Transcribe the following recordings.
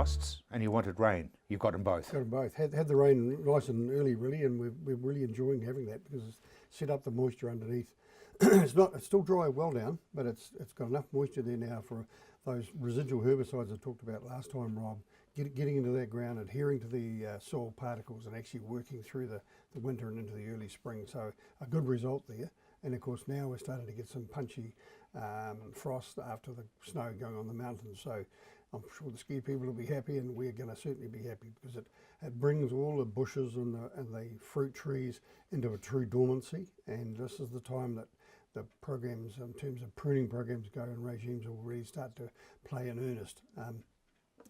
frosts and you wanted rain. You've got them both. Got them both. Had the rain nice and early, really, and we're really enjoying having that because it's set up the moisture underneath. It's still dry well down, but it's got enough moisture there now for those residual herbicides I talked about last time, Rob, getting into that ground, adhering to the soil particles and actually working through the winter and into the early spring. So a good result there. And of course now we're starting to get some punchy frost after the snow going on the mountains. So I'm sure the ski people will be happy, and we're going to certainly be happy because it brings all the bushes and the fruit trees into a true dormancy. And this is the time that the programs, in terms of pruning programs go, and regimes will really start to play in earnest.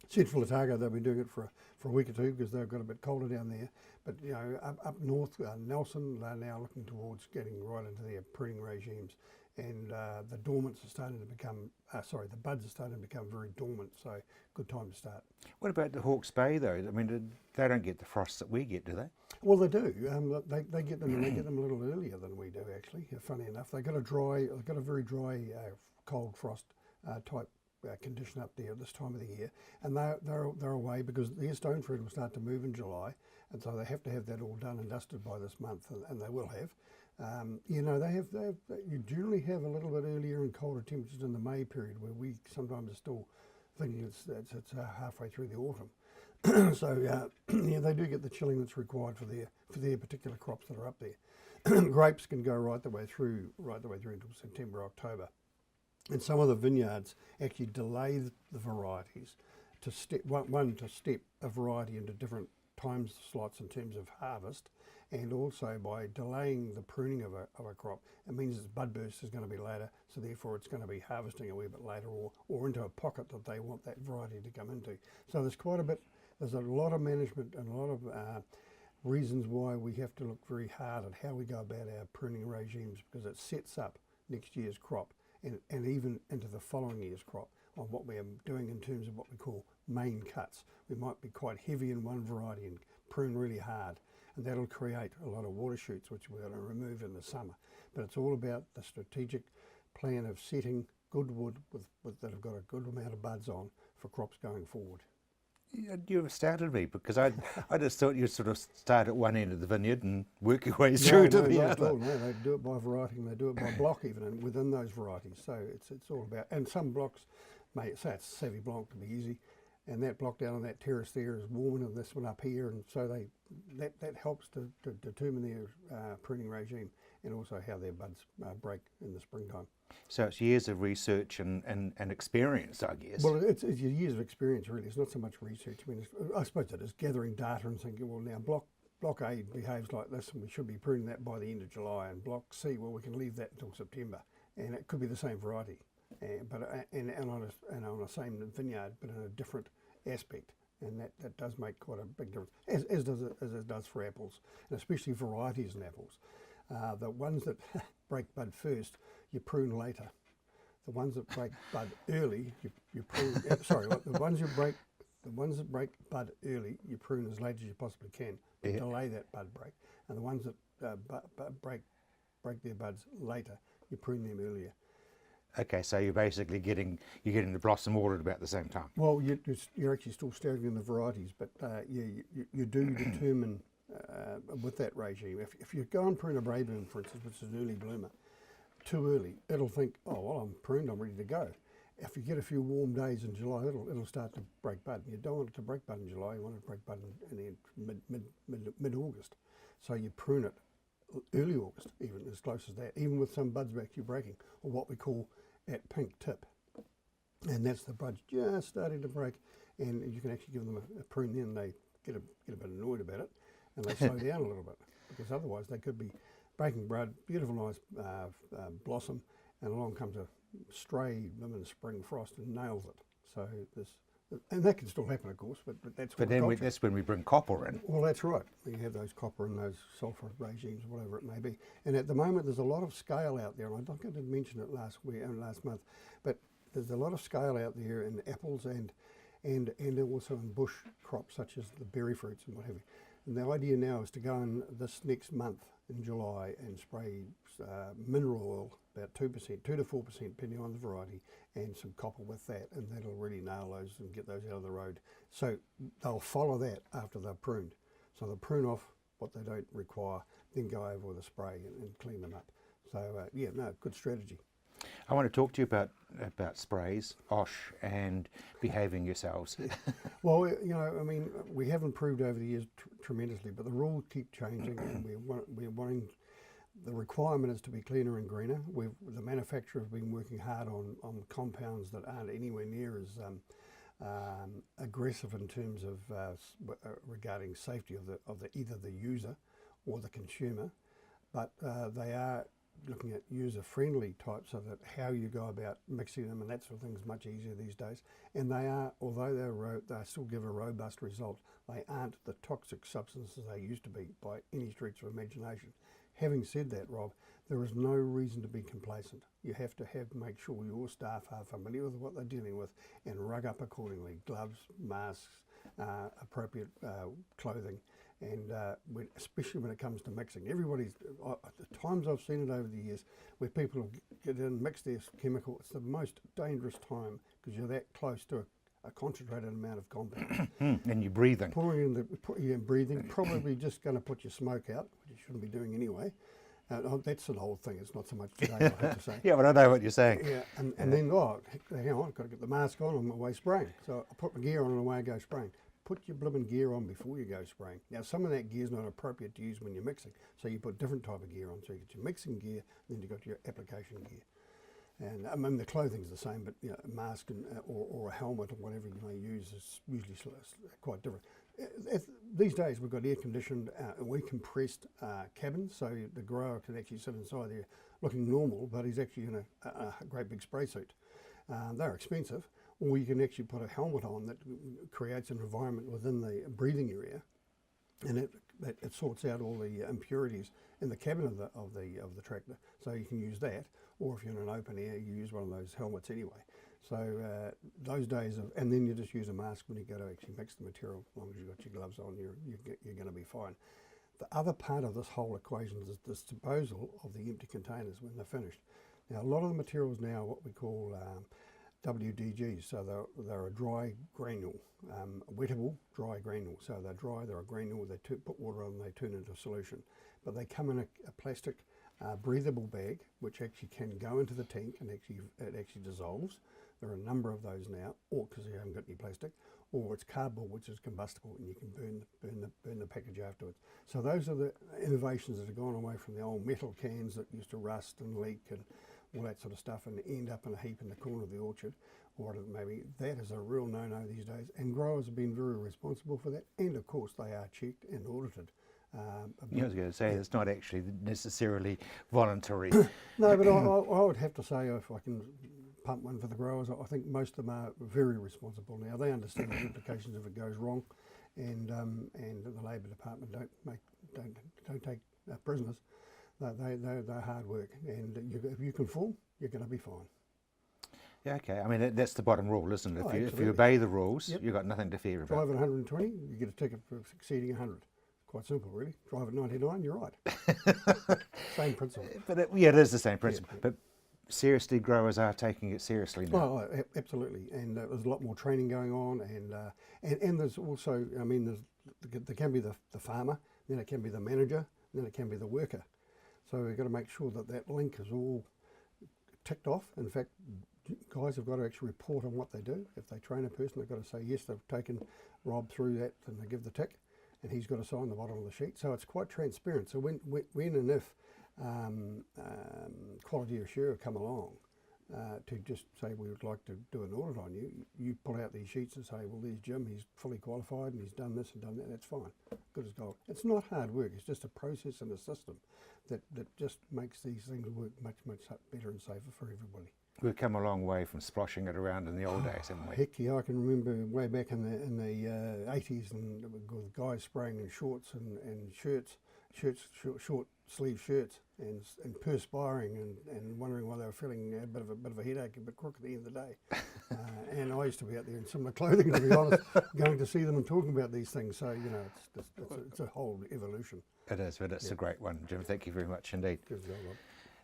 Central Otago, they've been doing it for a week or two because they've got a bit colder down there. But you know, up north, Nelson, they're now looking towards getting right into their pruning regimes, and the dormants are starting to become, the buds are starting to become very dormant. So good time to start. What about the Hawke's Bay though? I mean, they don't get the frosts that we get, do they? Well, they do. They get them, and they get them a little earlier than we do. Actually, funny enough, they've got a very dry, cold frost type condition up there at this time of the year, and they're away because their stone fruit will start to move in July, and so they have to have that all done and dusted by this month, and they will have. You know, you generally have a little bit earlier and colder temperatures in the May period, where we sometimes are still thinking it's halfway through the autumn. So yeah, they do get the chilling that's required for their particular crops that are up there. Grapes can go right the way through until September, October. And some of the vineyards actually delay the varieties to step a variety into different time slots in terms of harvest, and also by delaying the pruning of a crop, it means its bud burst is going to be later, so therefore it's going to be harvesting a wee bit later, or into a pocket that they want that variety to come into. So there's a lot of management and a lot of reasons why we have to look very hard at how we go about our pruning regimes, because it sets up next year's crop and even into the following year's crop on what we are doing in terms of what we call main cuts. We might be quite heavy in one variety and prune really hard, and that'll create a lot of water shoots which we're going to remove in the summer. But it's all about the strategic plan of setting good wood that have got a good amount of buds on for crops going forward. You have astounded me, because I just thought you'd sort of start at one end of the vineyard and work your way through to the other. No, they do it by variety, and they do it by block even, and within those varieties. So it's all about, and some blocks, say it's Savvy Blanc to be easy, and that block down on that terrace there is warmer than this one up here, and so that helps to determine their pruning regime, and also how their buds break in the springtime. So it's years of research and experience, I guess. Well, it's years of experience, really. It's not so much research. I mean, I suppose it is gathering data and thinking, well, now block A behaves like this, and we should be pruning that by the end of July, and block C, well, we can leave that until September, and it could be the same variety, but on the same vineyard, but in a different aspect, and that does make quite a big difference, as it does for apples, and especially varieties in apples. The ones that break bud first, you prune later. The ones that break bud early, you prune. The ones that break bud early, you prune as late as you possibly can to delay that bud break. And the ones that break their buds later, you prune them earlier. Okay, so you're basically getting the blossom all at about the same time. Well, you're actually still staggering the varieties, but you do determine with that regime. If you go and prune a Braeburn, for instance, which is an early bloomer, too early, it'll think, oh well, I'm pruned, I'm ready to go. If you get a few warm days in July, it'll start to break bud. You don't want it to break bud in July. You want it to break bud in mid-August. So you prune it early August, even as close as that, even with some buds actually breaking, or what we call at pink tip. And that's the buds just starting to break, and you can actually give them a prune then. They get a bit annoyed about it, and they slow down a little bit, because otherwise they could be breaking bud, beautiful nice blossom, and along comes a stray lemon spring frost and nails it. So and that can still happen, of course, but that's. But then that's when we bring copper in. Well, that's right. You have those copper and those sulphur regimes, whatever it may be. And at the moment, there's a lot of scale out there. And I don't get to mention it last month, but there's a lot of scale out there in apples and also in bush crops such as the berry fruits and what have you. And the idea now is to go in this next month in July and spray mineral oil, about 2%, 2 to 4%, depending on the variety, and some copper with that, and that'll really nail those and get those out of the road. So they'll follow that after they're pruned. So they'll prune off what they don't require, then go over with a spray and clean them up. So yeah, no, good strategy. I want to talk to you about sprays, OSH, and behaving yourselves. Well, you know, I mean, we have improved over the years tremendously, but the rules keep changing, and we're wanting. The requirement is to be cleaner and greener. The manufacturer have been working hard on compounds that aren't anywhere near as aggressive in terms of regarding safety of either the user or the consumer, but they are looking at user-friendly types, so that how you go about mixing them and that sort of thing is much easier these days. And they are, although they still give a robust result, they aren't the toxic substances they used to be by any stretch of imagination. Having said that, Rob, there is no reason to be complacent. You have to make sure your staff are familiar with what they're dealing with and rug up accordingly. Gloves, masks, appropriate clothing, and especially when it comes to mixing. The times I've seen it over the years where people get in and mix their chemical, it's the most dangerous time because you're that close to a concentrated amount of compound. And you're breathing. Pouring in breathing, probably just going to put your smoke out, which you shouldn't be doing anyway. That's an old thing, it's not so much today, I have to say. Yeah, but I know what you're saying. Yeah, and then, hang on, I've got to get the mask on my way spraying. So I put my gear on and away I go spraying. Put your blooming gear on before you go spraying. Now, some of that gear is not appropriate to use when you're mixing, so you put different type of gear on. So you get your mixing gear, then you got your application gear. And I mean, the clothing's the same, but you know, a mask or a helmet or whatever you may use is usually quite different. These days we've got air-conditioned and we-compressed cabins, so the grower can actually sit inside there looking normal, but he's actually in a great big spray suit. They're expensive, or you can actually put a helmet on that creates an environment within the breathing area, and it sorts out all the impurities in the cabin of the tractor. So you can use that, or if you're in an open air, you use one of those helmets anyway. So those days and then you just use a mask when you go to actually mix the material. As long as you've got your gloves on, you're going to be fine. The other part of this whole equation is the disposal of the empty containers when they're finished. Now, a lot of the materials now are what we call WDGs, so they're a dry granule, a wettable dry granule. So they're dry, they're a granule, they put water on, they turn into a solution. But they come in a plastic breathable bag, which actually can go into the tank and it actually dissolves. There are a number of those now, or because you haven't got any plastic, or it's cardboard, which is combustible, and you can burn the package afterwards. So those are the innovations that have gone away from the old metal cans that used to rust and leak and all that sort of stuff and end up in a heap in the corner of the orchard, or maybe that is a real no-no these days. And growers have been very responsible for that, and of course they are checked and audited. I was going to say, it's not actually necessarily voluntary. No, but I would have to say, if I can pump one for the growers, I think most of them are very responsible now. They understand the implications if it goes wrong, and the Labor Department don't take prisoners. They're hard work, and if you conform, you're going to be fine. Yeah, okay. I mean, that's the bottom rule, isn't it? If you obey the rules, you've got nothing to fear about. Drive at 120, you get a ticket for exceeding 100. Quite simple, really. Drive at 99, you're right. Same principle. But it is the same principle. Yeah. But seriously, growers are taking it seriously now. Oh, absolutely. And there's a lot more training going on, and there's also, I mean, there can be the farmer, then it can be the manager, then it can be the worker. So we've got to make sure that link is all ticked off. In fact, guys have got to actually report on what they do. If they train a person, they've got to say, yes, they've taken Rob through that, and they give the tick, and he's got to sign the bottom of the sheet. So it's quite transparent. So when and if quality assurer come along to just say we would like to do an audit on you, you pull out these sheets and say, well, there's Jim, he's fully qualified and he's done this and done that, that's fine, good as gold. It's not hard work, it's just a process and a system that just makes these things work much, much better and safer for everybody. We've come a long way from sploshing it around in the old days, haven't we? Heck yeah, I can remember way back in the 80s and with guys spraying in shorts and shirts short sleeve shirts, and perspiring and wondering why they were feeling a bit of a headache, a bit crook at the end of the day. And I used to be out there in similar clothing, to be honest, going to see them and talking about these things. So it's a whole evolution. It is, but it's a great one, Jim. Thank you very much indeed. Good job, Rob.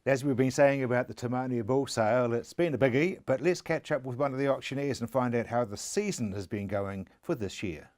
As we've been saying about the Tamania bull sale, it's been a biggie, but let's catch up with one of the auctioneers and find out how the season has been going for this year.